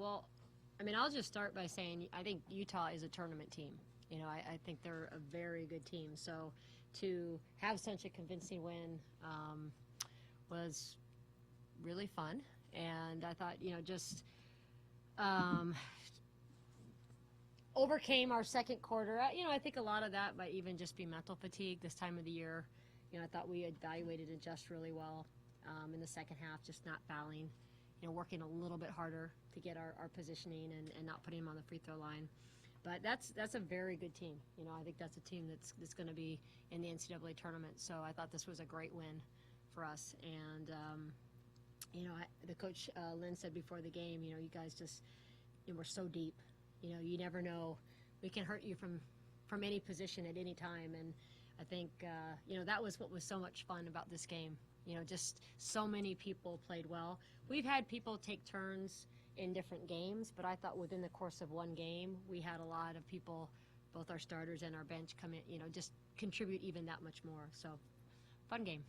Well, I mean, I'll just start by saying I think Utah is a tournament team. I think they're a very good team. So to have such a convincing win was really fun. And I thought, just overcame our second quarter. I think a lot of that might even just be mental fatigue this time of the year. I thought we evaluated it just really well in the second half, just not fouling, working a little bit harder to get our positioning and not putting them on the free throw line. But that's a very good team. I think that's a team that's going to be in the NCAA tournament. So I thought this was a great win for us. And, the coach, Lynn, said before the game, you guys just, we're so deep. You never know. We can hurt you from any position at any time. And I think, that was what was so much fun about this game. Just so many people played well. We've had people take turns in different games, but I thought within the course of one game, we had a lot of people, both our starters and our bench, come in, just contribute even that much more. So, fun game.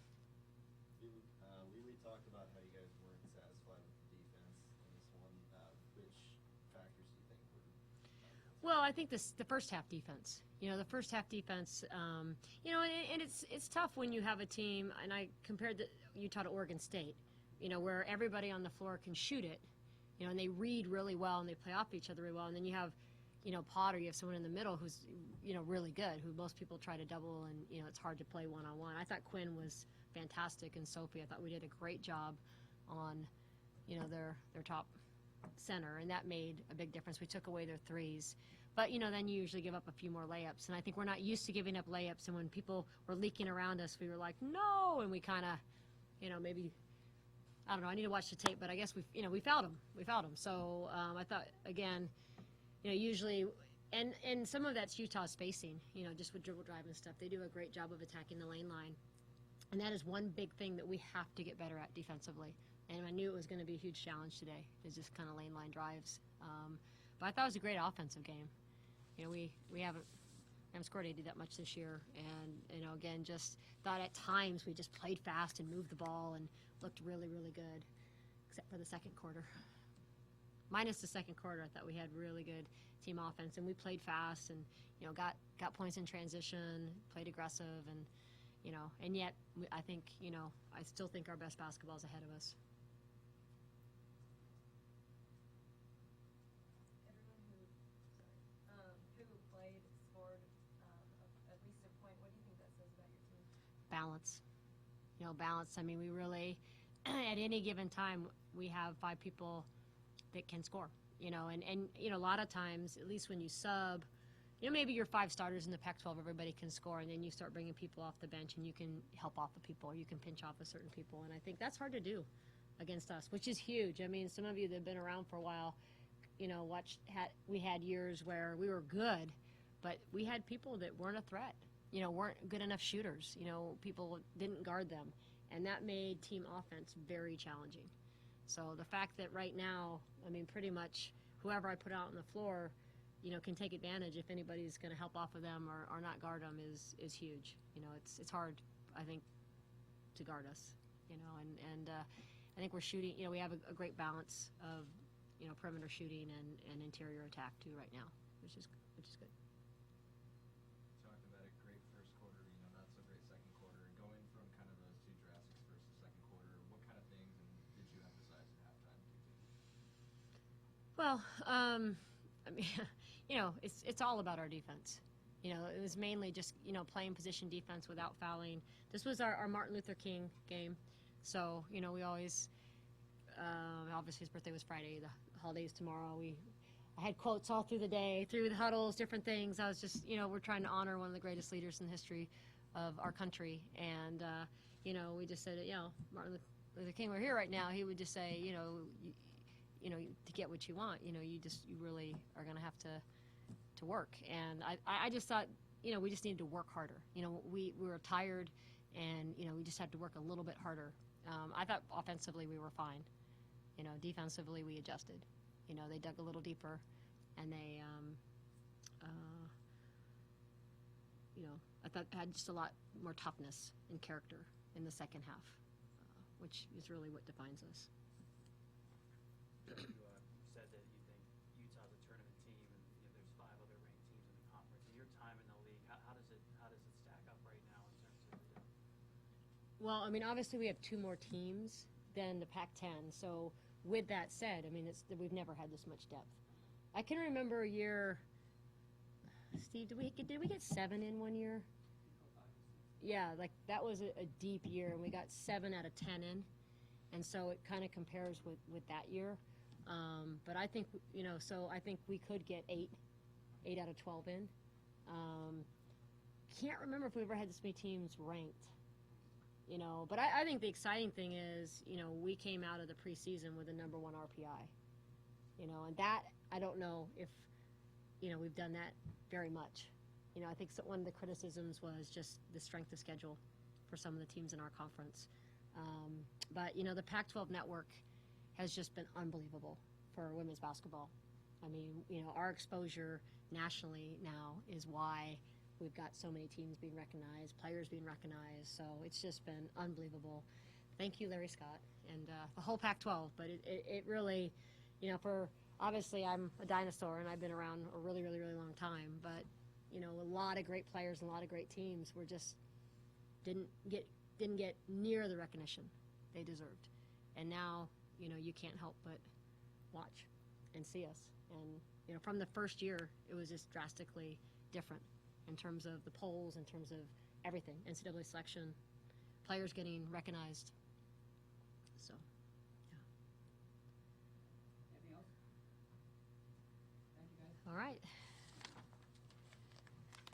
We talked about how you guys weren't satisfied with the defense in this one. Which factors do you think were? Well, I think the first half defense. The first half defense, and it's tough when you have a team, and I compared Utah to Oregon State, where everybody on the floor can shoot it, and they read really well and they play off each other really well. And then you have, Potter, you have someone in the middle who's, really good, who most people try to double, and, it's hard to play one-on-one. I thought Quinn was fantastic, and Sophie, I thought we did a great job on, their top center, and that made a big difference. We took away their threes. But, then you usually give up a few more layups. And I think we're not used to giving up layups. And when people were leaking around us, we were like, no. And we kind of, maybe, I don't know, I need to watch the tape. But I guess we fouled them. We fouled them. So I thought, again, usually, and some of that's Utah spacing, just with dribble drive and stuff. They do a great job of attacking the lane line. And that is one big thing that we have to get better at defensively. And I knew it was going to be a huge challenge today, is just kind of lane line drives. But I thought it was a great offensive game. We haven't scored 80 that much this year, and again, just thought at times we just played fast and moved the ball and looked really, really good, except for the second quarter. Minus the second quarter, I thought we had really good team offense, and we played fast and got points in transition, played aggressive, and yet I think I still think our best basketball is ahead of us. Balance. Balance. I mean, we really, at any given time, we have 5 people that can score. And a lot of times, at least when you sub, maybe your 5 starters in the Pac-12, everybody can score, and then you start bringing people off the bench, and you can help off the people, or you can pinch off of certain people. And I think that's hard to do against us, which is huge. I mean, some of you that have been around for a while, we had years where we were good, but we had people that weren't a threat. Weren't good enough shooters. People didn't guard them. And that made team offense very challenging. So the fact that right now, I mean, pretty much whoever I put out on the floor, can take advantage if anybody's going to help off of them or not guard them is huge. It's hard, I think, to guard us. And I think we're shooting, we have a great balance of, perimeter shooting and interior attack too right now, which is good. Well, I mean, it's all about our defense. It was mainly just, playing position defense without fouling. This was our Martin Luther King game. So, we always, obviously his birthday was Friday, the holiday's tomorrow. I had quotes all through the day, through the huddles, different things. I was just, we're trying to honor one of the greatest leaders in the history of our country. And, we just said, Martin Luther King, we're here right now. He would just say, to get what you want, you really are going to have to work. And I just thought, we just needed to work harder. We were tired, and, we just had to work a little bit harder. I thought offensively we were fine. Defensively we adjusted. They dug a little deeper, and they, I thought had just a lot more toughness and character in the second half, which is really what defines us. You said that you Well, I mean, obviously we have 2 more teams than the Pac-10. So with that said, I mean, we've never had this much depth. I can remember a year. Steve, did we get 7 in one year? Yeah, like that was a deep year, and we got 7 out of 10 in, and so it kind of compares with that year. But I think so I think we could get 8 out of 12 in. Can't remember if we ever had this many teams ranked. But I think the exciting thing is, we came out of the preseason with a number 1 RPI. And that, I don't know if, we've done that very much. I think one of the criticisms was just the strength of schedule for some of the teams in our conference. But, the Pac-12 network has just been unbelievable for women's basketball. I mean, our exposure nationally now is why we've got so many teams being recognized, players being recognized. So it's just been unbelievable. Thank you, Larry Scott, and the whole Pac-12. But it really, for obviously I'm a dinosaur and I've been around a really, really, really long time. But a lot of great players and a lot of great teams were just didn't get near the recognition they deserved. And now, you can't help but watch and see us. And from the first year, it was just drastically different in terms of the polls, in terms of everything, NCAA selection, players getting recognized. So, yeah. Anything else? Thank you, guys. All right.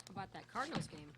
How about that Cardinals game?